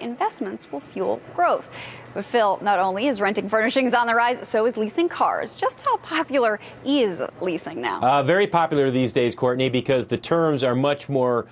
investments will fuel growth. But Phil, not only is renting furnishings on the rise, so is leasing cars. Just how popular is leasing now? Very popular these days, Courtney, because the terms are much more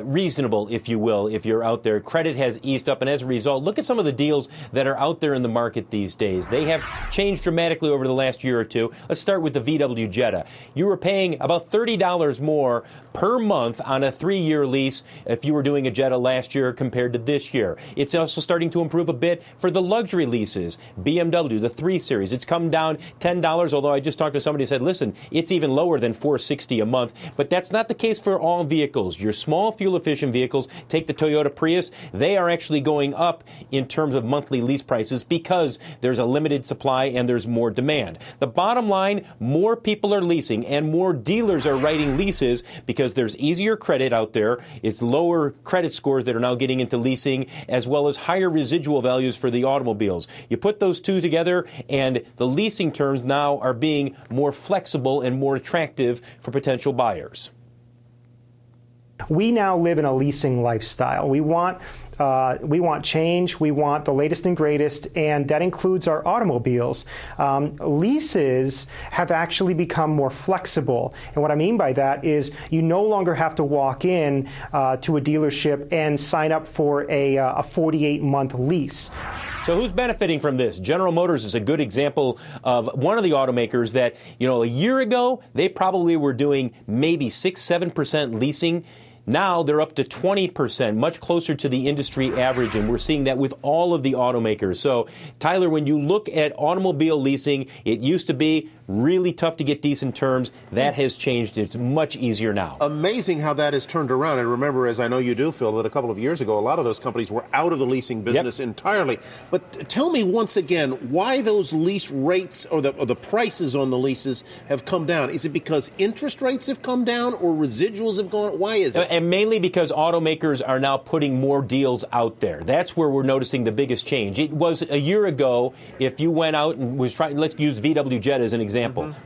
reasonable, if you will, if you're out there. Credit has eased up, and as a result, look at some of the deals that are out there in the market these days. They have changed dramatically over the last year or two. Let's start with the VW Jetta. You were paying about $30 more per month on a 3-year lease if you were doing a Jetta last year compared to this year. It's also starting to improve a bit for the luxury leases. BMW, the 3 Series, it's come down $10, although I just talked to somebody who said, listen, it's even lower than $460 a month. But that's not the case for all vehicles. Your small fuel-efficient vehicles, take the Toyota Prius, they are actually going up in terms of monthly lease prices because there's a limited supply and there's more demand. The bottom line, more people are leasing and more dealers are writing leases because there's easier credit out there. It's lower credit scores that are now getting into leasing, as well as higher residual values for the automobiles. You put those two together, and the leasing terms now are being more flexible and more attractive for potential buyers. We now live in a leasing lifestyle. We want change. We want the latest and greatest, and that includes our automobiles. Leases have actually become more flexible, and what I mean by that is you no longer have to walk in to a dealership and sign up for a 48-month lease. So who's benefiting from this? General Motors is a good example of one of the automakers that, a year ago, they probably were doing maybe 6-7% leasing. Now they're up to 20%, much closer to the industry average, and we're seeing that with all of the automakers. So, Tyler, when you look at automobile leasing, it used to be really tough to get decent terms. That has changed. It's much easier now. Amazing how that has turned around. And remember, as I know you do, Phil, that a couple of years ago, a lot of those companies were out of the leasing business entirely. But tell me once again why those lease rates or the prices on the leases have come down. Is it because interest rates have come down or residuals have gone? Why is it? And mainly because automakers are now putting more deals out there. That's where we're noticing the biggest change. It was a year ago, if you went out and was trying, let's use VW Jetta as an example.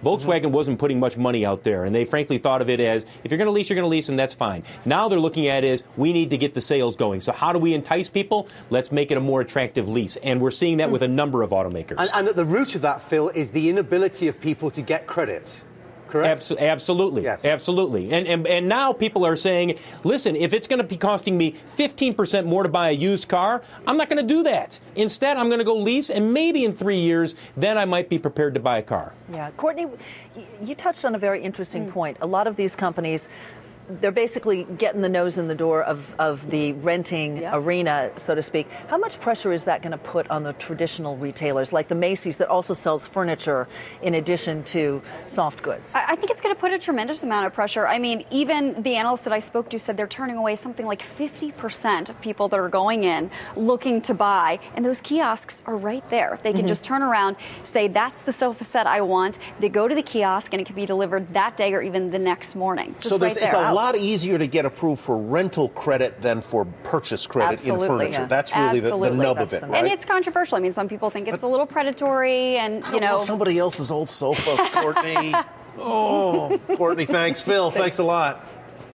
Volkswagen wasn't putting much money out there, and they frankly thought of it as, if you're going to lease, you're going to lease, and that's fine. Now they're looking at it as, we need to get the sales going. So how do we entice people? Let's make it a more attractive lease. And we're seeing that with a number of automakers. And at the root of that, Phil, is the inability of people to get credit. Correct? Absolutely. Yes. Absolutely. And now people are saying, listen, if it's going to be costing me 15% more to buy a used car, I'm not going to do that. Instead, I'm going to go lease, and maybe in 3 years, then I might be prepared to buy a car. Yeah. Courtney, you touched on a very interesting point. A lot of these companies, they're basically getting the nose in the door of the renting arena, so to speak. How much pressure is that going to put on the traditional retailers, like the Macy's that also sells furniture in addition to soft goods? I think it's going to put a tremendous amount of pressure. I mean, even the analysts that I spoke to said they're turning away something like 50% of people that are going in looking to buy, and those kiosks are right there. They can just turn around, say, that's the sofa set I want. They go to the kiosk, and it can be delivered that day or even the next morning. Just so right it's there. A lot easier to get approved for rental credit than for purchase credit in furniture. That's really the nub of it, right? And it's controversial. I mean, some people think it's a little predatory, and I don't want somebody else's old sofa, Courtney. Oh, Courtney, thanks. Phil, thanks a lot.